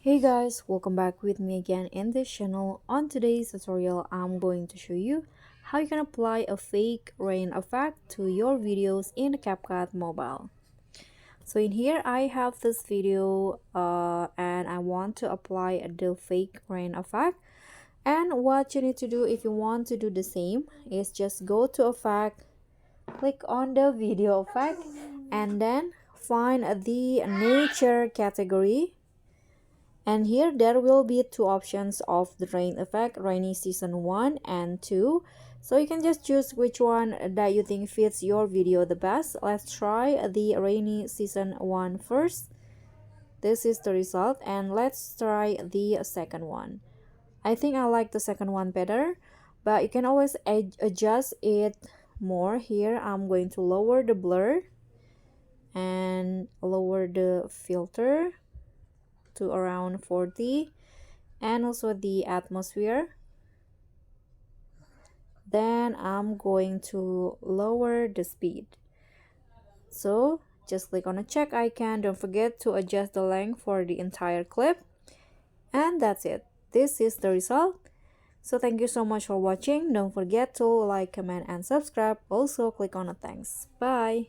Hey guys, welcome back with me again in this channel. On today's tutorial, I'm going to show you how you can apply a fake rain effect to your videos in CapCut Mobile. So in here, I have this video and I want to apply the fake rain effect. And what you need to do if you want to do the same is just go to effect, click on the video effect, and then find the nature category. And here there will be two options of the rain effect, rainy season 1 and 2. So you can just choose which one that you think fits your video the best. Let's try the rainy season 1 first. This is the result, and let's try the second one. I think I like the second one better, but you can always adjust it more. Here I'm going to lower the blur and lower the filter to around 40, and also the atmosphere. Then I'm going to lower the speed. So just click on a check icon. Don't forget to adjust the length for the entire clip. And that's it. This is the result. So thank you so much for watching. Don't forget to like, comment, and subscribe. Also click on a thanks. Bye.